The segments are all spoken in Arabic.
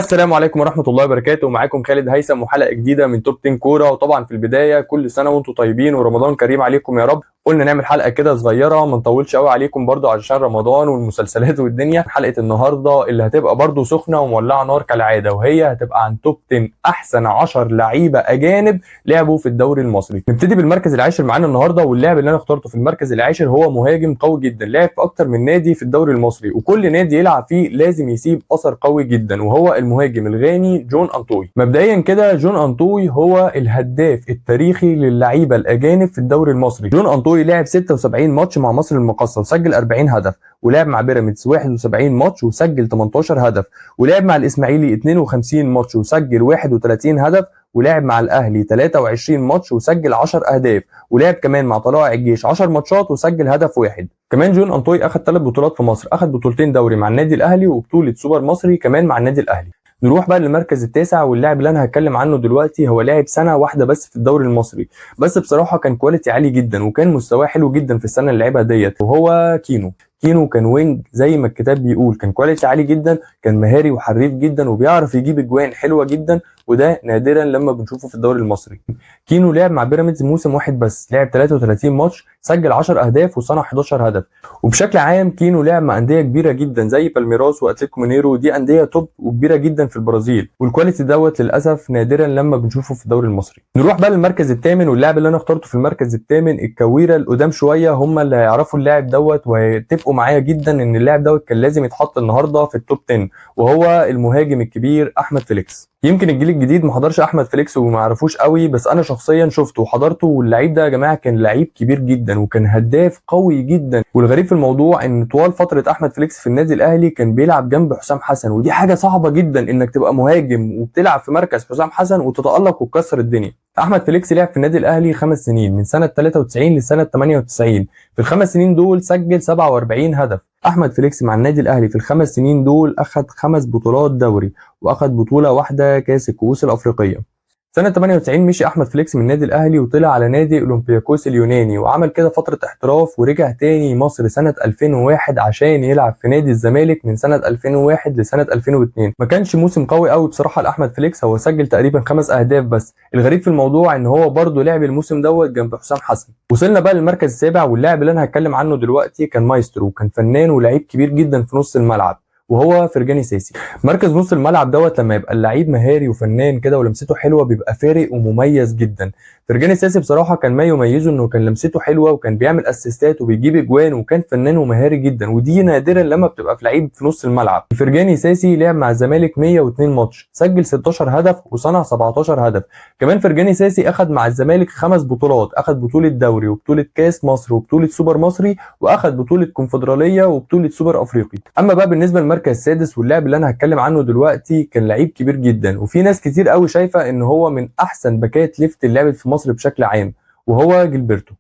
السلام عليكم ورحمة الله وبركاته. معاكم خالد هيثم وحلقة جديدة من توب 10 كورة. وطبعا في البداية كل سنة وانتم طيبين ورمضان كريم عليكم يا رب. قلنا نعمل حلقة كده صغيرة ما نطولش قوي عليكم برضو علشان رمضان والمسلسلات والدنيا. حلقة النهاردة اللي هتبقى برضو سخنة ومولعة نار كالعادة، وهي هتبقى عن توب 10 أحسن 10 لعيبة أجانب لعبوا في الدوري المصري. نبتدي بالمركز العاشر معانا النهاردة، واللاعب اللي أنا اخترته في المركز العاشر هو مهاجم قوي جدا، لعب في أكتر من نادي في الدوري المصري، وكل نادي يلعب فيه لازم يسيب أثر قوي جدا، وهو المهاجم الغاني جون أنطوي. مبدئيا كده جون أنطوي هو الهداف التاريخي للعيبة الأجانب في الدوري المصري. جون أنطوي لعب 76 ماتش مع مصر المقاصة وسجل 40 هدف، ولعب مع بيراميدز 71 ماتش وسجل 18 هدف، ولعب مع الإسماعيلي 52 ماتش وسجل 31 هدف، ولعب مع الأهلي 23 ماتش وسجل 10 أهداف، ولعب كمان مع طلائع الجيش 10 ماتشات وسجل هدف واحد. كمان جون أنطوي أخذ 3 بطولات في مصر، أخذ بطولتين دوري مع النادي الأهلي وبطولة سوبر مصري كمان مع النادي الأهلي. نروح بقى للمركز التاسع، واللاعب اللي انا هتكلم عنه دلوقتي هو لاعب سنه واحده بس في الدوري المصري، بس بصراحه كان كواليتي عالي جدا وكان مستواه حلو جدا في السنه اللي لعبها ديت، وهو كينو. كينو كان وينج زي ما الكتاب بيقول، كان كواليتي عالي جدا، كان مهاري وحريف جدا وبيعرف يجيب اجوان حلوه جدا، وده نادرا لما بنشوفه في الدوري المصري. كينو لعب مع بيراميدز موسم واحد بس، لعب 33 ماتش، سجل 10 اهداف وصنع 11 هدف. وبشكل عام كينو لعب مع انديه كبيره جدا زي بالميراس واتلتيكو مينيرو، دي انديه توب وكبيره جدا في البرازيل، والكواليتي دوت للاسف نادرا لما بنشوفه في الدوري المصري. نروح بقى للمركز الثامن، واللاعب اللي انا اخترته في المركز الثامن الكويره القدام شويه هم اللي هيعرفوا اللاعب دوت وهيتفقوا معايا جدا ان اللاعب دوت كان لازم يتحط النهارده في التوب 10، وهو المهاجم الكبير احمد فيليكس. يمكن الجيل الجديد ما حضرش احمد فيليكس وما يعرفوش قوي، بس انا شخصيا شفته وحضرته، واللعيب ده يا جماعه كان لعيب كبير جدا وكان هداف قوي جدا. والغريب في الموضوع ان طوال فتره احمد فيليكس في النادي الاهلي كان بيلعب جنب حسام حسن، ودي حاجه صعبه جدا انك تبقى مهاجم وبتلعب في مركز حسام حسن وتتالق وتكسر الدنيا. احمد فيليكس لعب في النادي الاهلي 5 سنين، من سنه 93 لسنه 98. في الخمس سنين دول سجل 47 هدف. احمد فيليكس مع النادي الاهلي في الخمس سنين دول اخذ 5 بطولات دوري، واخذ بطوله واحده كاس الكؤوس الافريقيه. سنة 98 مشي أحمد فيليكس من النادي الأهلي وطلع على نادي أولمبياكوس اليوناني، وعمل كده فترة احتراف، ورجع تاني مصر سنة 2001 عشان يلعب في نادي الزمالك من سنة 2001 لسنة 2002. ما كانش موسم قوي قوي بصراحة لأحمد فيليكس، هو سجل تقريبا 5 أهداف بس. الغريب في الموضوع إن هو برضه لعب الموسم دوت جنب حسام حسن. وصلنا بقى للمركز السابع، واللاعب اللي أنا هتكلم عنه دلوقتي كان مايسترو، كان فنان ولاعيب كبير جدا في نص الملعب، وهو فرجاني ساسي. مركز نص الملعب دوت لما يبقى اللعيب مهاري وفنان كده ولمسته حلوه بيبقى فارق ومميز جدا. فرجاني ساسي بصراحه كان ما يميزه انه كان لمسته حلوه وكان بيعمل اسيستات وبيجيب اجوان وكان فنان ومهاري جدا، ودي نادرا لما بتبقى في لعيب في نص الملعب. فرجاني ساسي لعب مع الزمالك 102 ماتش، سجل 16 هدف وصنع 17 هدف. كمان فرجاني ساسي اخذ مع الزمالك 5 بطولات، اخذ بطوله دوري وبطوله كاس مصر وبطوله سوبر مصري، واخذ بطوله كونفدراليه وبطوله سوبر افريقي. اما بقى بالنسبه للمركز السادس، واللاعب اللي انا هتكلم عنه دلوقتي كان لعيب كبير جدا، وفي ناس كتير قوي شايفه ان هو من احسن باكات ليفت اللي لعبت في مصر بشكل عام، وهو جilberto.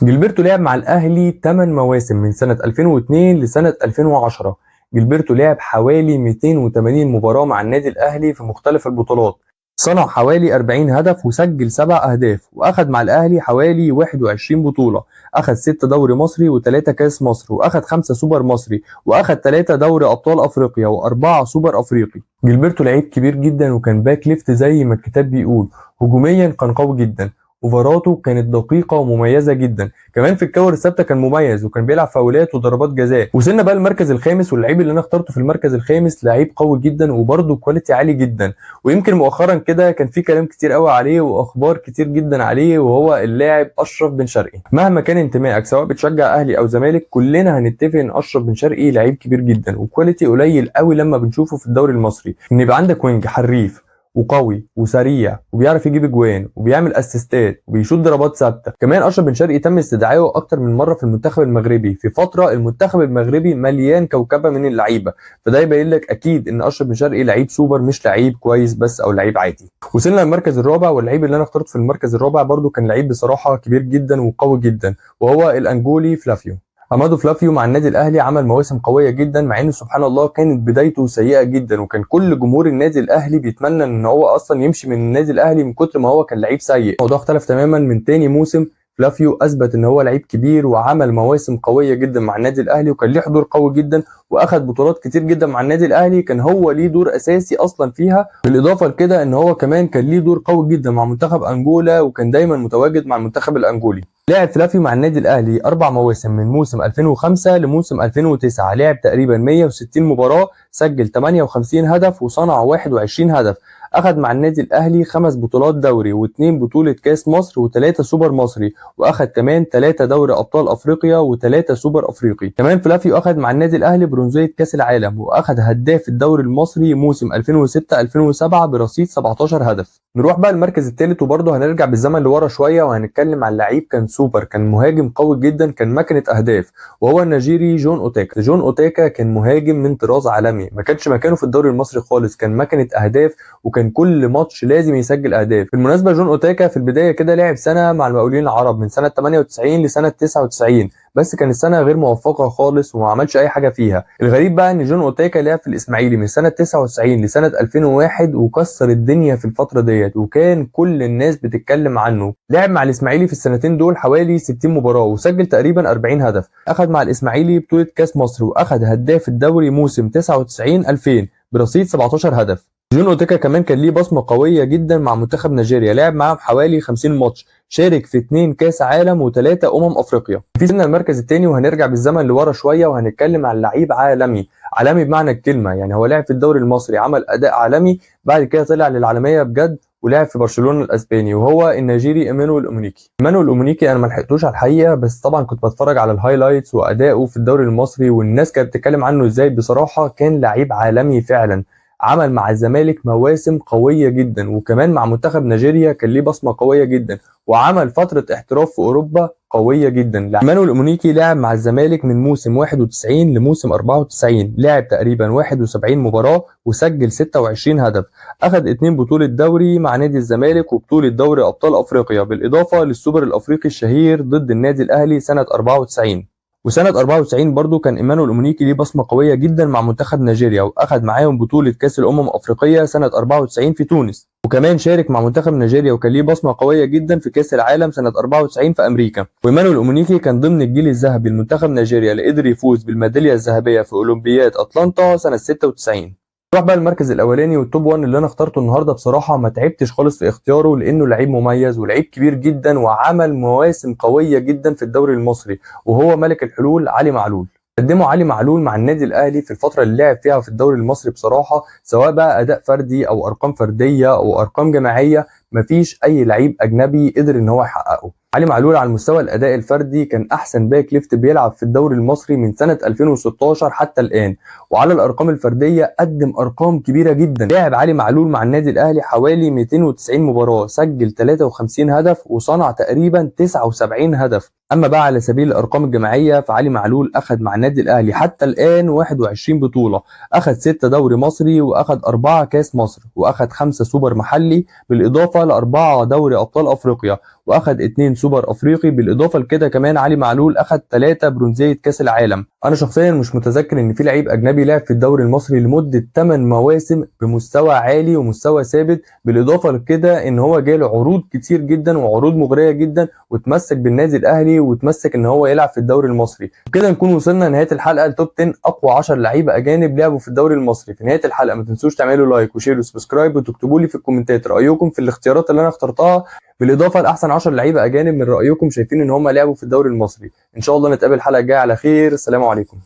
جilberto لعب مع الاهلي 8 مواسم من سنه 2002 لسنه 2010. جilberto لعب حوالي 280 مباراه مع النادي الاهلي في مختلف البطولات، صنع حوالي 40 هدف وسجل 7 أهداف، وأخذ مع الأهلي حوالي 21 بطولة، أخذ 6 دوري مصري و3 كاس مصر، وأخذ 5 سوبر مصري، وأخذ 3 دوري أبطال أفريقيا و4 سوبر أفريقي. جilberto لعيب كبير جدا وكان باك ليفت زي ما الكتاب بيقول، هجوميا كان قوي جدا، اوفراته كانت دقيقه ومميزه جدا، كمان في الكور الثابته كان مميز وكان بيلعب فاولات وضربات جزاء. وصلنا بقى المركز الخامس، واللعيب اللي انا اخترته في المركز الخامس لعيب قوي جدا وبرده كواليتي عالي جدا، ويمكن مؤخرا كده كان في كلام كتير قوي عليه واخبار كتير جدا عليه، وهو اللاعب اشرف بن شرقي. مهما كان انتمائك سواء بتشجع اهلي او زمالك، كلنا هنتفق ان اشرف بن شرقي لعيب كبير جدا وكواليتي قليل قوي لما بنشوفه في الدوري المصري، ان يبقى عندك وينج حريف وقوي وسريع وبيعرف يجيب اجوان وبيعمل اسيستات وبيشوط ضربات ثابته. كمان اشرف بن شرقي تم استدعائه اكتر من مره في المنتخب المغربي، في فتره المنتخب المغربي مليان كوكبه من اللعيبه، فده يبين لك اكيد ان اشرف بن شرقي لعيب سوبر مش لعيب كويس بس او لعيب عادي. وصلنا للمركز الرابع، واللعيب اللي انا اخترته في المركز الرابع برده كان لعيب بصراحه كبير جدا وقوي جدا، وهو الانجولي فلافيو. امادو فلافيو مع النادي الاهلي عمل مواسم قويه جدا، مع انه سبحان الله كانت بدايته سيئه جدا، وكان كل جمهور النادي الاهلي بيتمنى ان هو اصلا يمشي من النادي الاهلي من كتر ما هو كان لعيب سيء. الموضوع اختلف تماما من تاني موسم فلافيو اثبت ان هو لعيب كبير وعمل مواسم قويه جدا مع النادي الاهلي، وكان ليه حضور قوي جدا واخد بطولات كتير جدا مع النادي الاهلي، كان هو ليه دور اساسي اصلا فيها. بالاضافه لكده ان هو كمان كان ليه دور قوي جدا مع منتخب انجولا، وكان دايما متواجد مع المنتخب الانجولي. لعب فلافيو مع النادي الاهلي 4 مواسم من موسم 2005 لموسم 2009، لعب تقريبا 160 مباراه، سجل 58 هدف وصنع 21 هدف. اخذ مع النادي الاهلي 5 بطولات دوري و2 بطوله كاس مصر و3 سوبر مصري، واخذ كمان 3 دوري ابطال افريقيا و3 سوبر افريقي. كمان فلافيو اخذ مع النادي الاهلي برونزيه كاس العالم، واخذ هداف الدوري المصري موسم 2006 2007 برصيد 17 هدف. نروح بقى المركز الثالث، وبرضه هنرجع بالزمن لورا شويه وهنتكلم عن لعيب كان سوبر، كان مهاجم قوي جدا، كان ماكينه اهداف، وهو النيجيري جون اوتاكا. جون اوتاكا كان مهاجم من طراز عالمي، ما كانش مكانه في الدوري المصري خالص، كان ماكينه اهداف وكان كل ماتش لازم يسجل اهداف. بالمناسبه جون اوتاكا في البدايه كده لعب سنه مع المقاولين العرب من سنه 98 لسنه 99، بس كانت السنه غير موفقه خالص وما عملش اي حاجه فيها. الغريب بقى ان جون اوتاكا لعب في الاسماعيلي من سنه 99 لسنه 2001 وكسر الدنيا في الفتره ديت، وكان كل الناس بتتكلم عنه. لعب مع الاسماعيلي في السنتين دول حوالي 60 مباراه وسجل تقريبا 40 هدف. اخذ مع الاسماعيلي بطوله كاس مصر، واخذ هداف الدوري موسم 99 2000 برصيد 17 هدف. جون اوتاكا كمان كان ليه بصمه قويه جدا مع منتخب نيجيريا، لعب معاهم حوالي 50 ماتش، شارك في 2 كاس عالم و3 افريقيا. في سنة المركز الثاني، وهنرجع بالزمن لورا شويه وهنتكلم عن لعيب عالمي، عالمي بمعنى الكلمه. يعني هو لعب في الدوري المصري، عمل اداء عالمي، بعد كده طلع للعالميه بجد ولعب في برشلونه الاسباني، وهو النيجيري ايمانويل اومونيكي. ايمانويل اومونيكي انا ما لحقتوش على الحقيقه، بس طبعا كنت بتفرج على الهايلايتس واداؤه في الدوري المصري، والناس كانت بتتكلم عنه ازاي. بصراحه كان لعيب عالمي فعلا، عمل مع الزمالك مواسم قويه جدا، وكمان مع منتخب نيجيريا كان ليه بصمه قويه جدا، وعمل فتره احتراف في اوروبا قويه جدا. ايمانويل اومونيكي لعب مع الزمالك من موسم 91 لموسم 94، لعب تقريبا 71 مباراه وسجل 26 هدف. اخذ 2 بطوله دوري مع نادي الزمالك وبطوله دوري ابطال افريقيا، بالاضافه للسوبر الافريقي الشهير ضد النادي الاهلي سنه 94. وسنة 94 برضو كان ايمانويل اومونيكي ليه بصمة قوية جدا مع منتخب نيجيريا، واخد معاهم بطولة كأس الأمم الأفريقية سنة 94 في تونس، وكمان شارك مع منتخب نيجيريا وكان ليه بصمة قوية جدا في كأس العالم سنة 94 في أمريكا. وايمانويل اومونيكي كان ضمن الجيل الذهبي لمنتخب نيجيريا اللي قدر يفوز بالميدالية الذهبية في أولمبياد أتلانتا سنة 96. نروح بقى المركز الاولاني والتوب 1 اللي انا اخترته النهارده. بصراحه ما تعبتش خالص في اختياره، لانه لعيب مميز ولعيب كبير جدا وعمل مواسم قويه جدا في الدوري المصري، وهو ملك الحلول علي معلول. قدمه علي معلول مع النادي الاهلي في الفتره اللي لعب فيها في الدوري المصري، بصراحه سواء بقى اداء فردي او ارقام فرديه او ارقام جماعيه، مفيش اي لعيب اجنبي قدر ان هو يحققه. علي معلول على المستوى الاداء الفردي كان احسن باك ليفت بيلعب في الدوري المصري من سنه 2016 حتى الان، وعلى الارقام الفرديه قدم ارقام كبيره جدا. لعب علي معلول مع النادي الاهلي حوالي 290 مباراه، سجل 53 هدف وصنع تقريبا 79 هدف. اما بقى على سبيل الارقام الجماعيه، فعلي معلول اخذ مع النادي الاهلي حتى الان 21 بطوله، اخذ 6 دوري مصري، واخذ 4 كاس مصر، واخذ 5 سوبر محلي، بالاضافه ل4 دوري ابطال افريقيا، واخد 2 سوبر افريقي. بالاضافه لكده كمان علي معلول اخد 3 برونزيه كاس العالم. انا شخصيا مش متذكر ان في لعيب اجنبي لعب في الدوري المصري لمده 8 مواسم بمستوى عالي ومستوى ثابت. بالاضافه لكده ان هو جاله عروض كتير جدا وعروض مغريه جدا، وتمسك بالنادي الاهلي وتمسك ان هو يلعب في الدوري المصري. وكده نكون وصلنا لنهايه الحلقه، لتوب 10 اقوى 10 لعيبه اجانب لعبوا في الدوري المصري. في نهايه الحلقه ما تنسوش تعملوا لايك وشير وسبسكرايب، وتكتبوا لي في الكومنتات رايكم في الاختيارات اللي انا اخترتها، بالاضافه لاحسن 10 لعيبه اجانب من رايكم شايفين ان هم لعبوا في الدوري المصري. ان شاء الله نتقابل الحلقه الجايه على خير. السلام عليكم.